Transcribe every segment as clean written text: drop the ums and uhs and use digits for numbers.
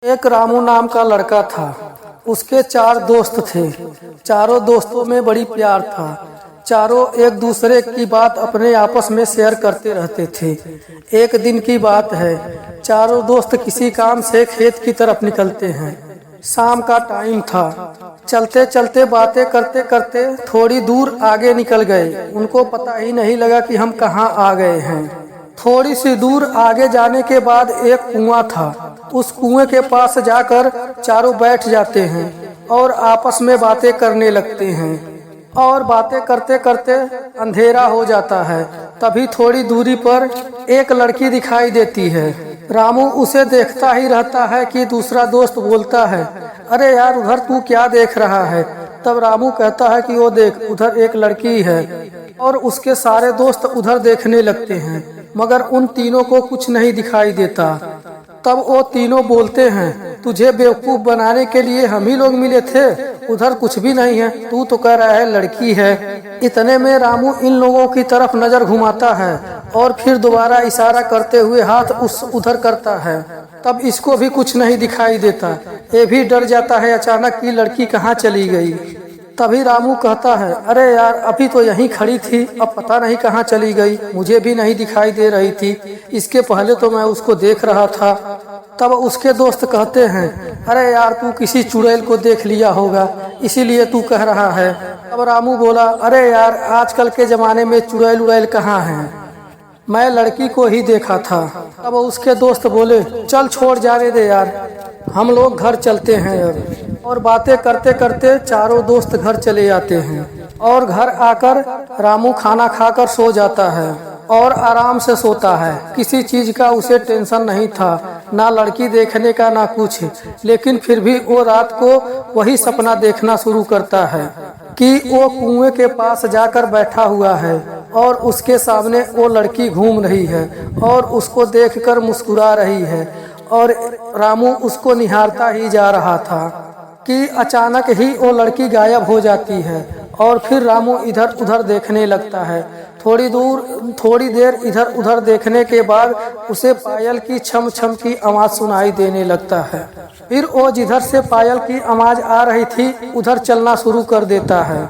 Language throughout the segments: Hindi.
एक रामू नाम का लड़का था। उसके 4 दोस्त थे। चारों दोस्तों में बड़ी प्यार था। चारों एक दूसरे की बात अपने आपस में शेयर करते रहते थे। एक दिन की बात है, चारों दोस्त किसी काम से खेत की तरफ निकलते हैं। शाम का टाइम था। चलते चलते बातें करते करते थोड़ी दूर आगे निकल गए। उनको पता ही नहीं लगा कि हम कहाँ आ गए हैं। थोड़ी सी दूर आगे जाने के बाद एक कुआं था। उस कुएं के पास जाकर चारों बैठ जाते हैं और आपस में बातें करने लगते हैं। और बातें करते करते अंधेरा हो जाता है। तभी थोड़ी दूरी पर एक लड़की दिखाई देती है। रामू उसे देखता ही रहता है कि दूसरा दोस्त बोलता है, अरे यार उधर तू क्या देख रहा है। तब रामू कहता है कि वो देख, उधर एक लड़की है। और उसके सारे दोस्त उधर देखने लगते हैं, मगर उन तीनों को कुछ नहीं दिखाई देता। तब वो तीनों बोलते हैं, तुझे बेवकूफ बनाने के लिए हम ही लोग मिले थे, उधर कुछ भी नहीं है, तू तो कह रहा है लड़की है। इतने में रामू इन लोगों की तरफ नजर घुमाता है और फिर दोबारा इशारा करते हुए हाथ उधर करता है। तब इसको भी कुछ नहीं दिखाई देता। ये भी डर जाता है अचानक कि लड़की कहाँ चली गई। तभी रामू कहता है, अरे यार अभी तो यहीं खड़ी थी, अब पता नहीं कहाँ चली गई, मुझे भी नहीं दिखाई दे रही थी, इसके पहले तो मैं उसको देख रहा था। तब उसके दोस्त कहते हैं, अरे यार तू किसी चुड़ैल को देख लिया होगा, इसीलिए तू कह रहा है। तब रामू बोला, अरे यार आजकल के जमाने में चुड़ैल उड़ैल कहाँ है, मैं लड़की को ही देखा था। तब उसके दोस्त बोले, चल छोड़ जाने दे यार, हम लोग घर चलते हैं अब। और बातें करते करते चारों दोस्त घर चले जाते हैं। और घर आकर रामू खाना खाकर सो जाता है और आराम से सोता है। किसी चीज का उसे टेंशन नहीं था, ना लड़की देखने का ना कुछ। लेकिन फिर भी वो रात को वही सपना देखना शुरू करता है कि वो कुएं के पास जाकर बैठा हुआ है और उसके सामने वो लड़की घूम रही है और उसको देखकर मुस्कुरा रही है। और रामू उसको निहारता ही जा रहा था कि अचानक ही वो लड़की गायब हो जाती है। और फिर रामू इधर उधर देखने लगता है। थोड़ी देर इधर उधर देखने के बाद उसे पायल की छम छम की आवाज सुनाई देने लगता है। फिर वो जिधर से पायल की आवाज आ रही थी उधर चलना शुरू कर देता है।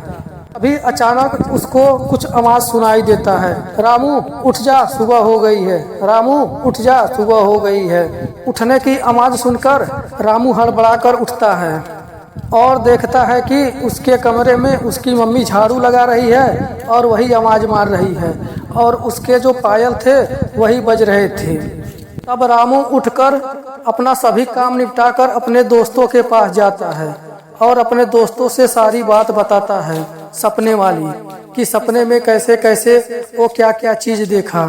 अभी अचानक उसको कुछ आवाज सुनाई देता है, रामू उठ जा सुबह हो गई है, रामू उठ जा सुबह हो गई है। उठने की आवाज सुनकर रामू हड़बड़ाकर उठता है और देखता है कि उसके कमरे में उसकी मम्मी झाड़ू लगा रही है और वही आवाज मार रही है और उसके जो पायल थे वही बज रहे थे। तब रामू उठकर अपना सभी काम निपटाकर अपने दोस्तों के पास जाता है और अपने दोस्तों से सारी बात बताता है सपने वाली, कि सपने में कैसे कैसे वो क्या क्या चीज देखा।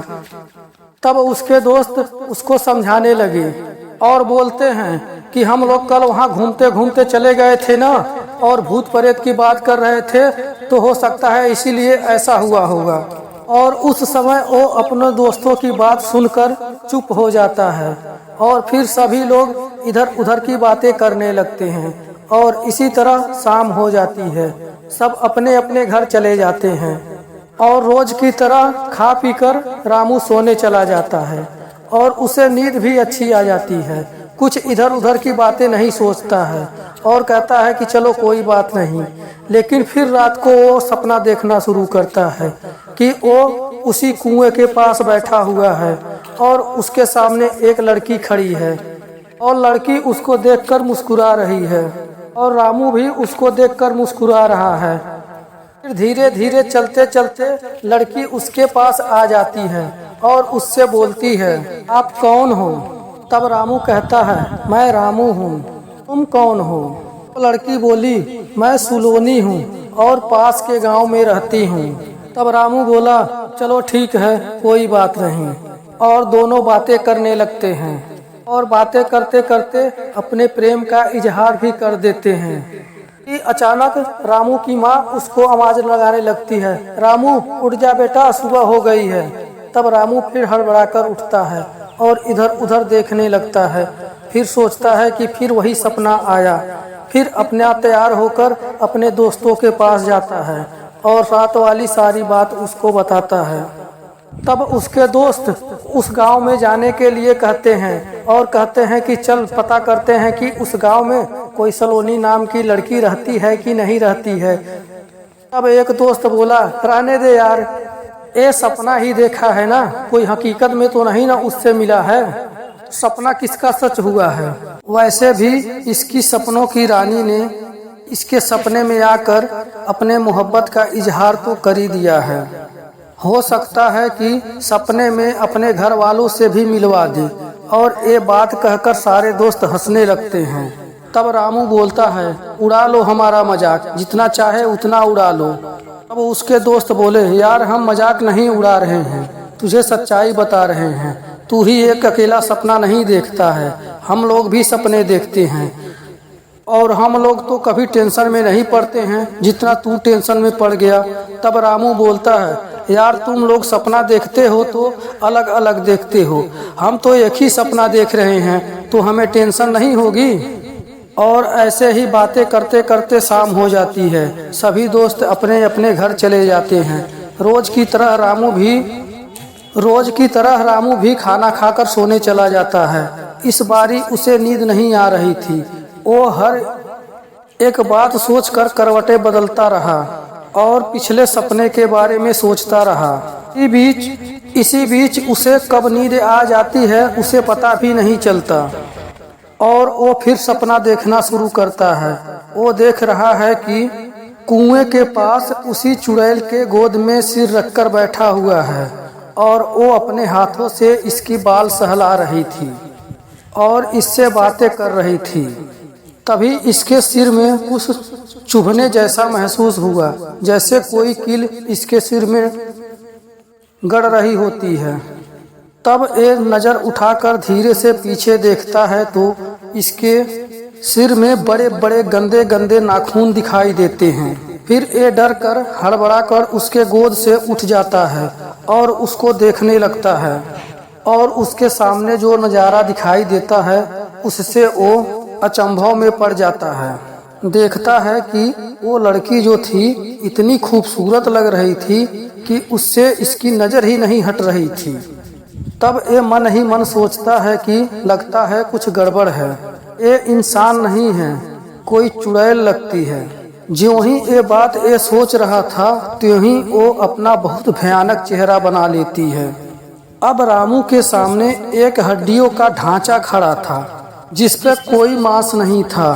तब उसके दोस्त उसको समझाने लगे और बोलते हैं कि हम लोग कल वहाँ घूमते घूमते चले गए थे ना, और भूत प्रेत की बात कर रहे थे, तो हो सकता है इसीलिए ऐसा हुआ होगा। और उस समय वो अपने दोस्तों की बात सुनकर चुप हो जाता है और फिर सभी लोग इधर उधर की बातें करने लगते हैं। और इसी तरह शाम हो जाती है, सब अपने अपने घर चले जाते हैं और रोज की तरह खा पीकर रामू सोने चला जाता है और उसे नींद भी अच्छी आ जाती है। कुछ इधर उधर की बातें नहीं सोचता है और कहता है कि चलो कोई बात नहीं। लेकिन फिर रात को वो सपना देखना शुरू करता है कि वो उसी कुएं के पास बैठा हुआ है और उसके सामने एक लड़की खड़ी है और लड़की उसको देखकर मुस्कुरा रही है और रामू भी उसको देखकर मुस्कुरा रहा है। फिर धीरे धीरे चलते चलते लड़की उसके पास आ जाती है और उससे बोलती है, आप कौन हो? तब रामू कहता है, मैं रामू हूँ, तुम कौन हो? तो लड़की बोली, मैं सुलोनी हूँ और पास के गांव में रहती हूँ। तब रामू बोला, चलो ठीक है कोई बात नहीं। और दोनों बातें करने लगते हैं और बातें करते करते अपने प्रेम का इजहार भी कर देते हैं कि अचानक रामू की माँ उसको आवाज लगाने लगती है, रामू उठ जा बेटा सुबह हो गई है। तब रामू फिर हड़बड़ाकर उठता है और इधर उधर देखने लगता है। फिर सोचता है कि फिर वही सपना आया। फिर अपने आप तैयार होकर अपने दोस्तों के पास जाता है और रात वाली सारी बात उसको बताता है। तब उसके दोस्त उस गांव में जाने के लिए कहते हैं और कहते हैं कि चल पता करते हैं कि उस गांव में कोई सलोनी नाम की लड़की रहती है कि नहीं रहती है। तब एक दोस्त बोला, रहने दे यार, ये सपना ही देखा है ना, कोई हकीकत में तो नहीं ना उससे मिला है, सपना किसका सच हुआ है। वैसे भी इसकी सपनों की रानी ने इसके सपने में आकर अपने मोहब्बत का इजहार तो कर ही दिया है। हो सकता है कि सपने में अपने घर वालों से भी मिलवा दे। और ये बात कहकर सारे दोस्त हंसने लगते हैं। तब रामू बोलता है, उड़ा लो हमारा मजाक, जितना चाहे उतना उड़ा लो। अब उसके दोस्त बोले, यार हम मजाक नहीं उड़ा रहे हैं, तुझे सच्चाई बता रहे हैं। तू ही एक अकेला सपना नहीं देखता है, हम लोग भी सपने देखते हैं और हम लोग तो कभी टेंशन में नहीं पड़ते हैं जितना तू टेंशन में पड़ गया। तब रामू बोलता है, यार तुम लोग सपना देखते हो तो अलग अलग देखते हो, हम तो एक ही सपना देख रहे हैं, तो हमें टेंशन नहीं होगी। और ऐसे ही बातें करते करते शाम हो जाती है। सभी दोस्त अपने अपने घर चले जाते हैं। रोज की तरह रामू भी खाना खाकर सोने चला जाता है। इस बारी उसे नींद नहीं आ रही थी। वो हर एक बात सोचकर करवटें बदलता रहा और पिछले सपने के बारे में सोचता रहा। इसी बीच उसे कब नींद आ जाती है उसे पता भी नहीं चलता और वो फिर सपना देखना शुरू करता है। वो देख रहा है कि कुएं के पास उसी चुड़ैल के गोद में सिर रखकर बैठा हुआ है और वो अपने हाथों से इसकी बाल सहला रही थी और इससे बातें कर रही थी। तभी इसके सिर में कुछ चुभने जैसा महसूस हुआ, जैसे कोई कील इसके सिर में गड़ रही होती है। तब एक नज़र उठाकर धीरे से पीछे देखता है तो इसके सिर में बड़े बड़े गंदे गंदे नाखून दिखाई देते हैं। फिर ये डर कर हड़बड़ा कर उसके गोद से उठ जाता है और उसको देखने लगता है और उसके सामने जो नज़ारा दिखाई देता है उससे वो अचंभव में पड़ जाता है। देखता है कि वो लड़की जो थी इतनी खूबसूरत लग रही थी कि उससे इसकी नज़र ही नहीं हट रही थी। तब ये मन ही मन सोचता है कि लगता है कुछ गड़बड़ है, ये इंसान नहीं है, कोई चुड़ैल लगती है। ज्यों ही ये बात ये सोच रहा था त्यों ही वो अपना बहुत भयानक चेहरा बना लेती है। अब रामू के सामने एक हड्डियों का ढांचा खड़ा था जिस पर कोई मांस नहीं था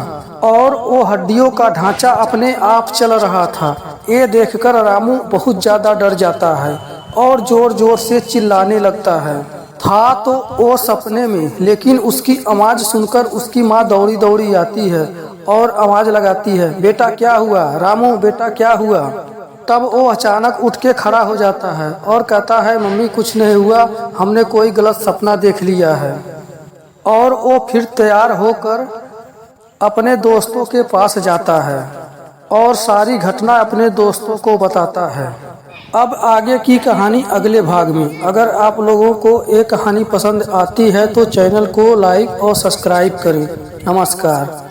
और वो हड्डियों का ढांचा अपने आप चल रहा था। ये देखकर रामू बहुत ज़्यादा डर जाता है और जोर जोर से चिल्लाने लगता है। था तो वो सपने में, लेकिन उसकी आवाज़ सुनकर उसकी माँ दौड़ी दौड़ी आती है और आवाज़ लगाती है, बेटा क्या हुआ, रामू बेटा क्या हुआ। तब वो अचानक उठ के खड़ा हो जाता है और कहता है, मम्मी कुछ नहीं हुआ, हमने कोई गलत सपना देख लिया है। और वो फिर तैयार होकर अपने दोस्तों के पास जाता है और सारी घटना अपने दोस्तों को बताता है। अब आगे की कहानी अगले भाग में। अगर आप लोगों को ये कहानी पसंद आती है तो चैनल को लाइक और सब्सक्राइब करें। नमस्कार।